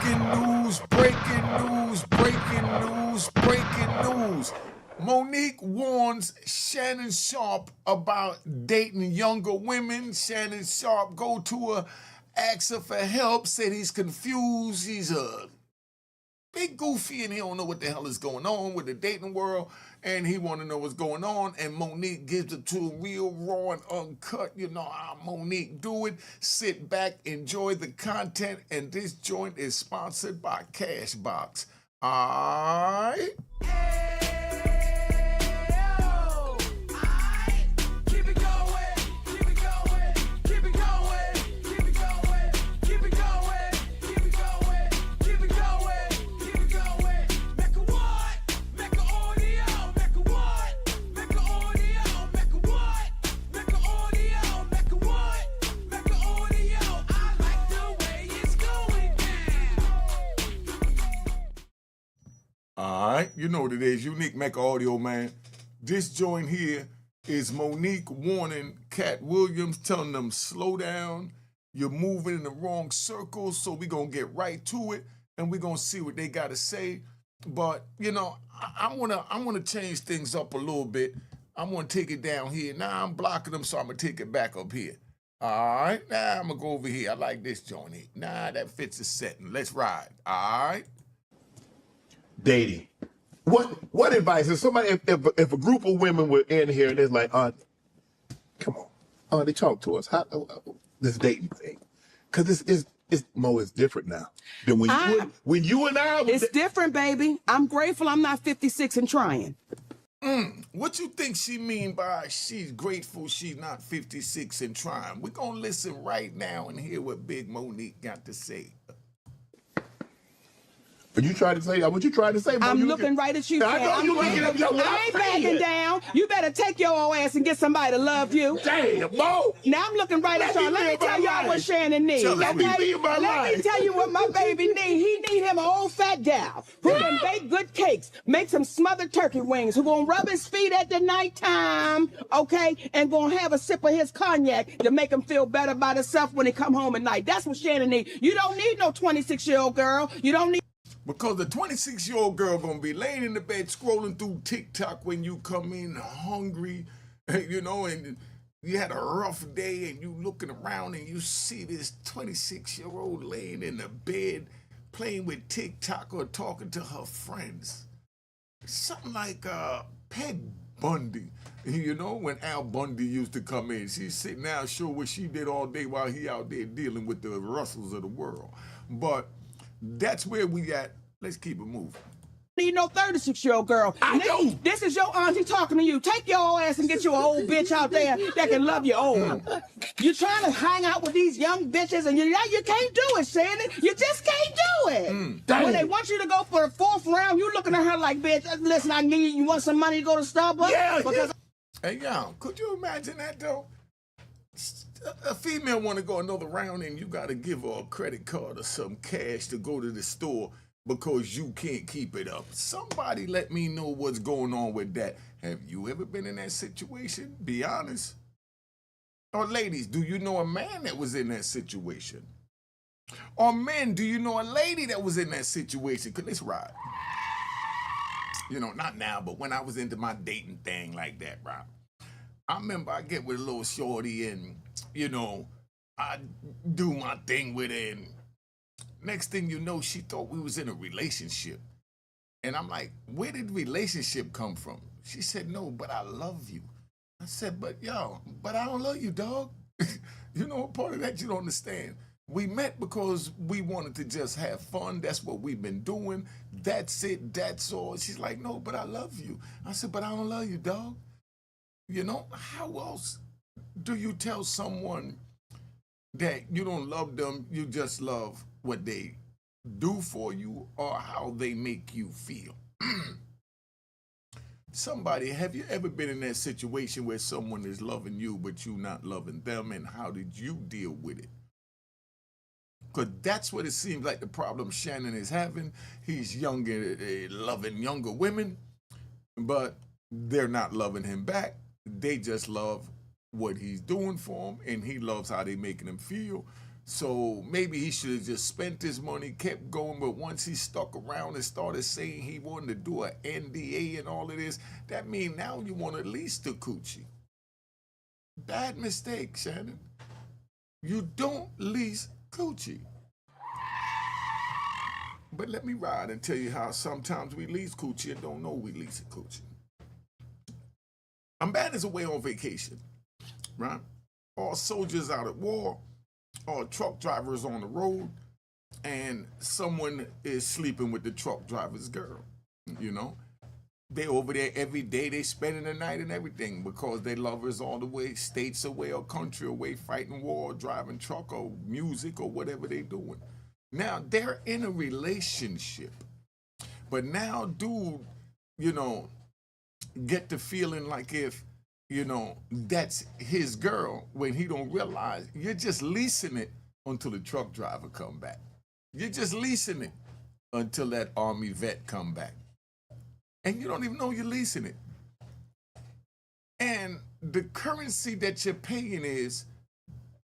Breaking news, breaking news, breaking news, breaking news. Monique warns Shannon Sharpe about dating younger women. Shannon Sharpe go to her, ask her for help, said he's confused. He's a big goofy and he don't know what the hell is going on with the dating world, and he want to know what's going on, and Monique gives it to him real raw and uncut. You know how Monique do it. Sit back, enjoy the content, and this joint is sponsored by Cashbox. All right. All right, you know what it is. Unique Mecca Audio, man. This joint here is Monique warning Katt Williams, telling them slow down. You're moving in the wrong circles, so we're going to get right to it, and we're going to see what they got to say. But, you know, I want to change things up a little bit. I'm going to take it down here. Now I'm blocking them, so I'm going to take it back up here. All right, now I'm going to go over here. I like this joint here. Nah, that fits the setting. Let's ride. All right. Dating. What advice? If somebody, if a group of women were in here and it's like, come on, they talk to us. How this dating thing? Because it's Mo is different now than when you and I. It's different, baby. I'm grateful I'm not 56 and trying. What you think she mean by she's grateful she's not 56 and trying? We're gonna listen right now and hear what Big Monique got to say. But you trying to say what you trying to say? Mo, I'm looking right at you. I know you looking at me. I ain't backing down. You better take your old ass and get somebody to love you. Damn, Mo. Now I'm looking right at y'all. Let me tell y'all what Shannon needs. Let me tell you what my baby needs. He need him an old fat gal who can bake good cakes, make some smothered turkey wings, who gonna rub his feet at the nighttime, okay, and gonna have a sip of his cognac to make him feel better about himself when he come home at night. That's what Shannon needs. You don't need no 26-year-old girl. You don't need. Because the 26-year-old girl gonna be laying in the bed scrolling through TikTok when you come in hungry, you know, and you had a rough day and you looking around and you see this 26-year-old laying in the bed playing with TikTok or talking to her friends. Something like Peg Bundy. You know, when Al Bundy used to come in, she's sitting down, show what she did all day while he out there dealing with the Russells of the world. But that's where we at. Let's keep it moving. Need no 36-year-old girl. I know. This is your auntie talking to you. Take your old ass and get you an old bitch out there that can love you old. You're trying to hang out with these young bitches and you can't do it, Shannon. You just can't do it. When they want you to go for the 4th round, you looking at her like, bitch, listen, I need you want some money to go to Starbucks? Yeah. Hey, y'all, could you imagine that, though? A female want to go another round and you got to give her a credit card or some cash to go to the store because you can't keep it up. Somebody let me know what's going on with that. Have you ever been in that situation? Be honest. Or ladies, do you know a man that was in that situation? Or men, do you know a lady that was in that situation? Because let's ride. You know, not now, but when I was into my dating thing like that, right? I remember I get with a little shorty and, you know, I do my thing with her, and next thing you know, she thought we was in a relationship. And I'm like, where did relationship come from? She said, no, but I love you. I said, but I don't love you, dog. You know, part of that you don't understand. We met because we wanted to just have fun. That's what we've been doing. That's it, that's all. She's like, no, but I love you. I said, but I don't love you, dog. You know, how else do you tell someone that you don't love them, you just love what they do for you or how they make you feel? Somebody, have you ever been in that situation where someone is loving you but you not loving them, and how did you deal with it? Because that's what it seems like the problem Shannon is having. He's younger, loving younger women, but they're not loving him back. They just love what he's doing for them, and he loves how they making him feel. So maybe he should have just spent his money, kept going, but once he stuck around and started saying he wanted to do an NDA and all of this, that means now you want to lease the coochie. Bad mistake, Shannon. You don't lease coochie. But let me ride and tell you how sometimes we lease coochie and don't know we lease a coochie. I'm bad as away on vacation, right? All soldiers out at war, all truck drivers on the road, and someone is sleeping with the truck driver's girl, you know? They over there every day, they spending the night and everything because they lovers all the way, states away or country away, fighting war, driving truck or music or whatever they doing. Now, they're in a relationship, but now dude, you know, get the feeling like if, you know, that's his girl when he don't realize you're just leasing it until the truck driver come back. You're just leasing it until that Army vet come back. And you don't even know you're leasing it. And the currency that you're paying is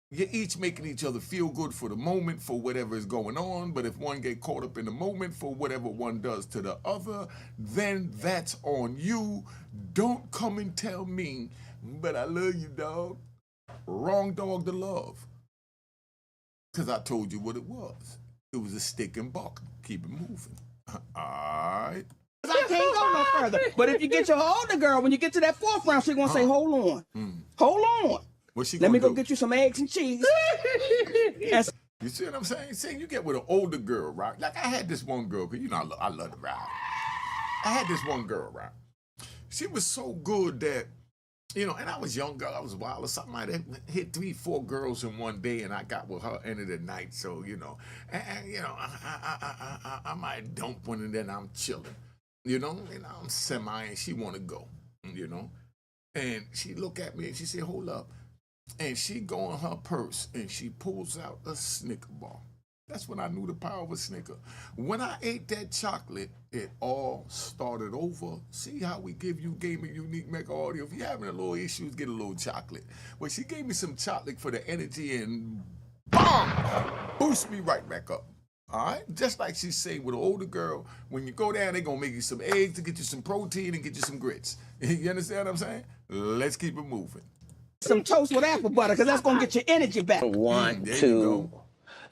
you're each making each other feel good for the moment for whatever is going on. But if one get caught up in the moment for whatever one does to the other, then that's on you. Don't come and tell me, but I love you, dog. Wrong dog to love. Because I told you what it was. It was a stick and buck. Keep it moving. All right. I can't go no further. But if you get your older girl, when you get to that fourth round, she's going to say, hold on. Hold on. What's she Let gonna me go do? get you some eggs and cheese. You see what I'm saying? See, you get with an older girl, right? Like I had this one girl, because you know I love to ride. I had this one girl, right? She was so good that, you know, and I was young girl, I was wild or something. I hit 3-4 girls in one day, and I got with her end of the night. So, you know, and you know, I might dump one, and then I'm chilling. You know, and I'm semi, and she want to go, you know. And she look at me, and she say, hold up. And she go in her purse, and she pulls out a Snicker bar. That's when I knew the power of a Snicker. When I ate that chocolate, it all started over. See how we give you gaming unique Mecca audio? If you're having a little issues, get a little chocolate. Well, she gave me some chocolate for the energy, and BOOM! Boost me right back up. All right? Just like she say with an older girl, when you go down, they're going to make you some eggs to get you some protein and get you some grits. You understand what I'm saying? Let's keep it moving. Some toast with apple butter, because that's going to get your energy back. Want there you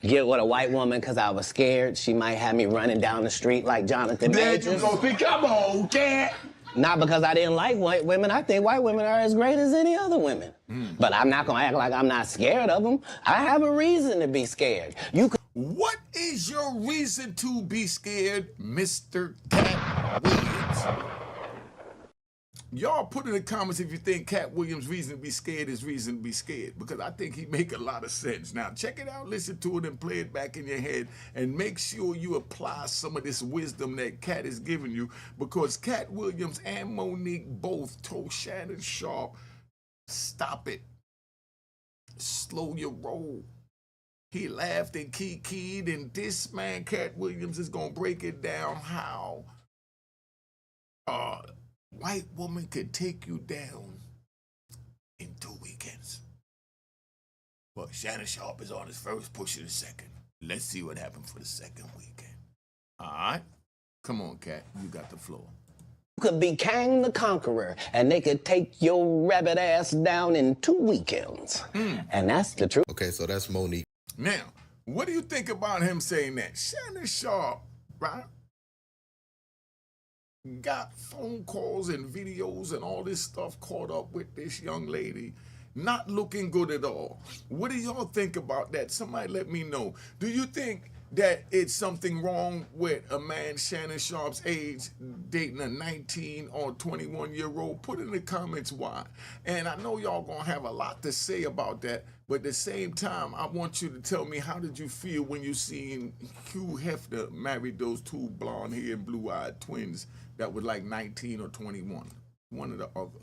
to get with a white woman because I was scared she might have me running down the street like Jonathan There Majors. you go. Come on, Katt. Not because I didn't like white women. I think white women are as great as any other women. But I'm not going to act like I'm not scared of them. I have a reason to be scared. You could What is your reason to be scared, Mr. Katt Williams? Y'all put in the comments if you think Katt Williams' reason to be scared is reason to be scared, because I think he make a lot of sense. Now, check it out, listen to it, and play it back in your head, and make sure you apply some of this wisdom that Katt is giving you, because Katt Williams and Monique both told Shannon Sharpe, stop it. Slow your roll. He laughed and kikied, and this man, Katt Williams, is going to break it down how white woman could take you down in 2 weekends. But Shannon Sharpe is on his first, push of the second. Let's see what happened for the second weekend. All right? Come on, Katt. You got the floor. could be Kang the Conqueror, and they could take your rabbit ass down in 2 weekends. And that's the truth. Okay, so that's Monique. Now, what do you think about him saying that? Shannon Sharpe, right, got phone calls and videos and all this stuff caught up with this young lady, not looking good at all. What do y'all think about that? Somebody let me know. Do you think that it's something wrong with a man Shannon Sharpe's age dating a 19 or 21-year-old? Put in the comments why. And I know y'all gonna have a lot to say about that, but at the same time, I want you to tell me, how did you feel when you seen Hugh Hefner married those two blonde-haired, blue-eyed twins that were like 19 or 21, one or the other?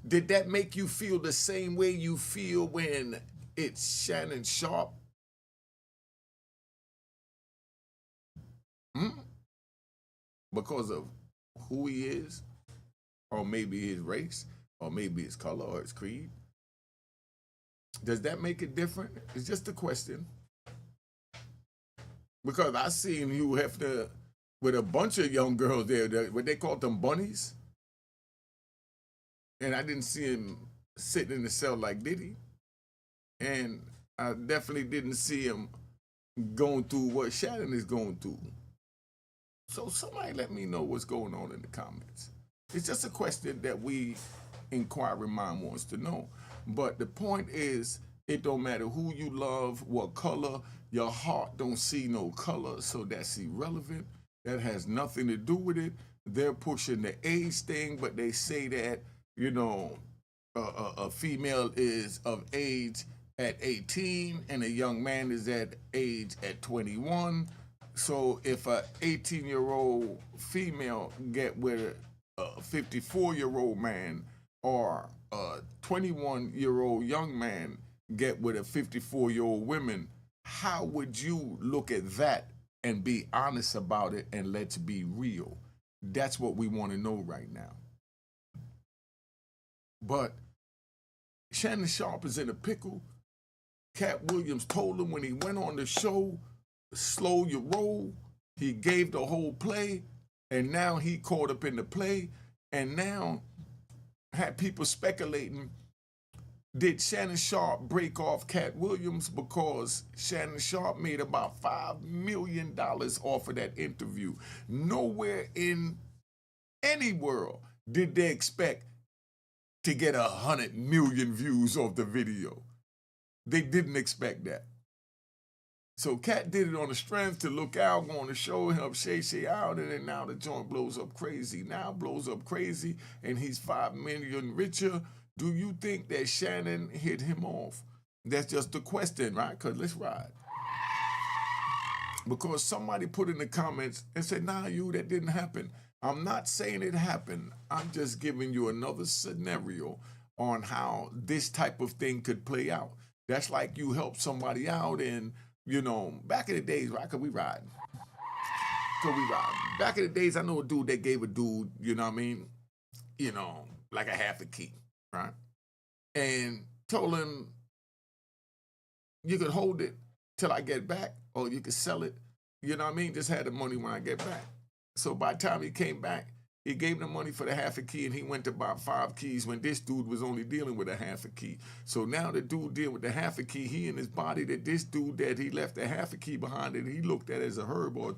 Did that make you feel the same way you feel when it's Shannon Sharpe? Because of who he is, or maybe his race, or maybe his color or his creed? Does that make it different? It's just a question. Because I seen you have to with a bunch of young girls there, what they called them bunnies. And I didn't see him sitting in the cell like Diddy. And I definitely didn't see him going through what Shannon is going through. So somebody let me know what's going on in the comments. It's just a question that we inquiring mind wants to know. But the point is, it don't matter who you love, what color, your heart don't see no color, so that's irrelevant. That has nothing to do with it. They're pushing the age thing, but they say that, you know, a female is of age at 18 and a young man is at age at 21. So if a 18-year-old female get with a 54-year-old man, or a 21-year-old young man get with a 54-year-old woman, how would you look at that and be honest about it, and let's be real? That's what we want to know right now. But Shannon Sharpe is in a pickle. Katt Williams told him when he went on the show, slow your roll. He gave the whole play, and now he caught up in the play, and now had people speculating, did Shannon Sharpe break off Katt Williams because Shannon Sharpe made about $5 million off of that interview? Nowhere in any world did they expect to get 100 million views off the video. They didn't expect that. So Katt did it on the strength to look out, go on the show, help Shay out, and then now the joint blows up crazy. Now blows up crazy, and he's 5 million richer. Do you think that Shannon hit him off? That's just the question, right? Because let's ride. Because somebody put in the comments and said, nah, that didn't happen. I'm not saying it happened. I'm just giving you another scenario on how this type of thing could play out. That's like you help somebody out and, you know, back in the days, right? Could we ride? Back in the days, I know a dude that gave a dude, you know what I mean? You know, like a half a key, right? And told him, you could hold it till I get back, or you could sell it. You know what I mean? Just had the money when I get back. So by the time he came back, he gave him the money for the half a key, and he went to buy 5 keys when this dude was only dealing with a half a key. So now the dude dealing with the half a key, he in his body, that this dude that he left the half a key behind and he looked at as a herb or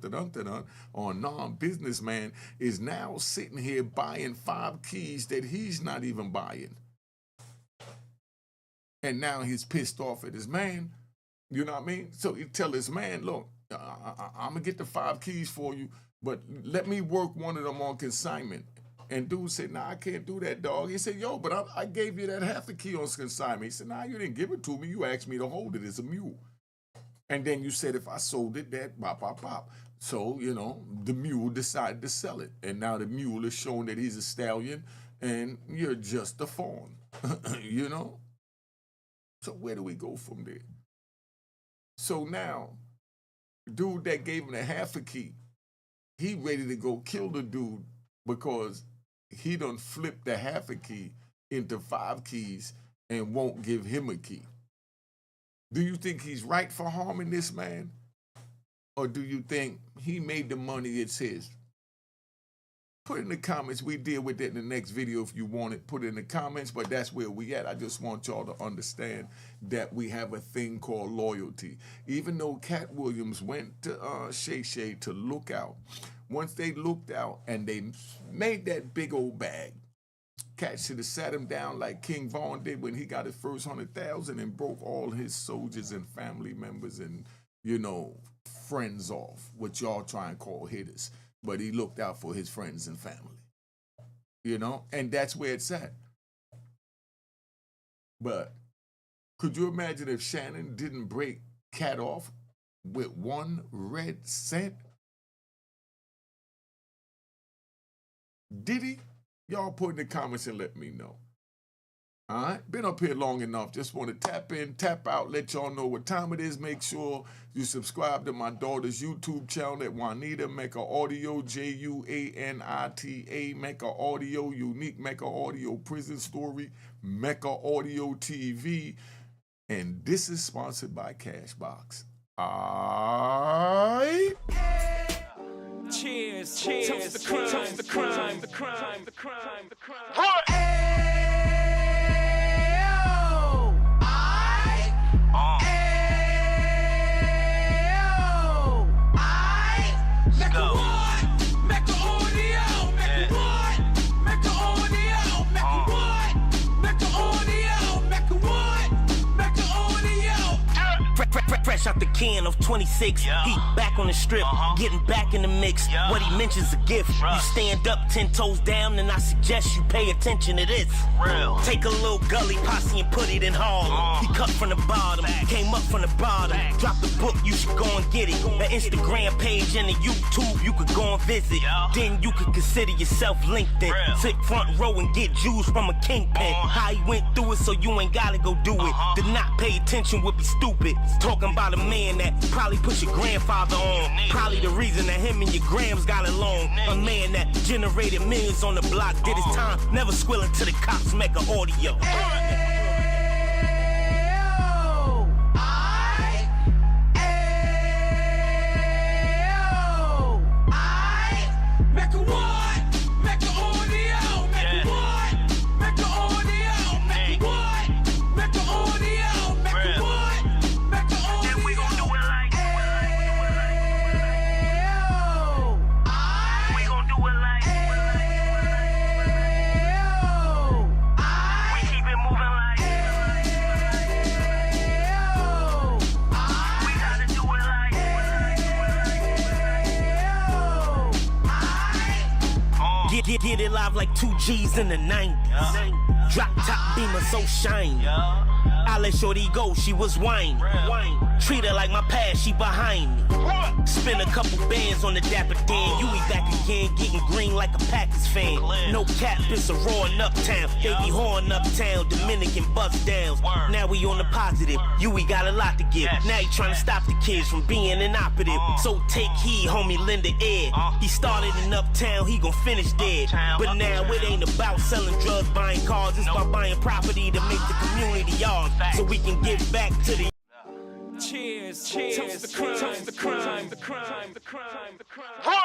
or a non-businessman is now sitting here buying 5 keys that he's not even buying. And now he's pissed off at his man. You know what I mean? So he tell his man, look, I'm going to get the 5 keys for you, but let me work one of them on consignment. And dude said, nah, I can't do that, dog. He said, yo, but I gave you that half a key on consignment. He said, nah, you didn't give it to me. You asked me to hold it. It's a mule. And then you said if I sold it, that pop. So, you know, the mule decided to sell it. And now the mule is showing that he's a stallion and you're just a fawn, you know? So where do we go from there? So now, dude that gave him the half a key, he ready to go kill the dude because he done flipped the half a key into 5 keys and won't give him a key. Do you think he's right for harming this man? Or do you think he made the money, it's his? Put in the comments. We deal with it in the next video if you want it. Put it in the comments, but that's where we at. I just want y'all to understand that we have a thing called loyalty. Even though Katt Williams went to Shay to look out, once they looked out and they made that big old bag, Katt should have sat him down like King Vaughn did when he got his first 100,000 and broke all his soldiers and family members and, you know, friends off, what y'all try and call hitters. But he looked out for his friends and family, you know, and that's where it's at. But could you imagine if Shannon didn't break Katt off with 1 red cent? Did he? Y'all put in the comments and let me know. All right, been up here long enough. Just want to tap in, tap out, let y'all know what time it is. Make sure you subscribe to my daughter's YouTube channel at Juanita Mecca Audio, Juanita Mecca Audio, Unique Mecca Audio Prison Story, Mecca Audio TV. And this is sponsored by Cashbox. Cheers, cheers, toast the crime, toast the crime, the crime, the crime, the crime. What? Mecca what? Mecca audio, Mecca what? Mecca audio, Mecca what? Mecca audio, Mecca what? Mecca audio. Fresh out the can of 26, Yeah. he back on the strip, getting back in the mix. Yeah. What he mentions a gift. Right. You stand up 10 toes down, and I suggest you pay attention to this. Real. Take a little gully posse and put it in Harlem. He cut from the bottom, came up from the bottom. Drop the book, you should go and get it. The Instagram page and the YouTube, you could go and visit. Yeah. Then you could consider yourself LinkedIn. Real. Sit front row and get Jews from a kingpin. How he went through it, so you ain't gotta go do it. To not pay attention would be stupid. Talking about a man that probably put your grandfather on. Probably the reason that him and your grams got along. A man that generated millions on the block, did his time, never squilling to the cops, make an audio. Mecca what? Mecca audio, Mecca what? Mecca audio, Mecca what? Mecca audio, Mecca what? Mecca audio. And we gon' do it like. We gon' do it like. We keep it moving like. We gotta do it like. Get it live like 2 G's in the 90s. Drop top beamer so shiny. I let shorty go, she was whining. Treat her like my past, she behind me. Spin a couple bands on the Dapper Dan. You be back again, getting green like a Packers fan. No cap, it's a roaring uptown. They be horn uptown, Dominican bust downs. Now we on the positive, you we got a lot to give. Now you trying to stop the kids from being inoperative. So take heed, homie, lend a ear. He started in uptown, he gon' finish dead. But now it ain't about selling drugs, buying cars. It's about buying property to make the community yours. So we can give back to the Cheers, cheers, toast the crime, the crime, the crime, the crime, the crime.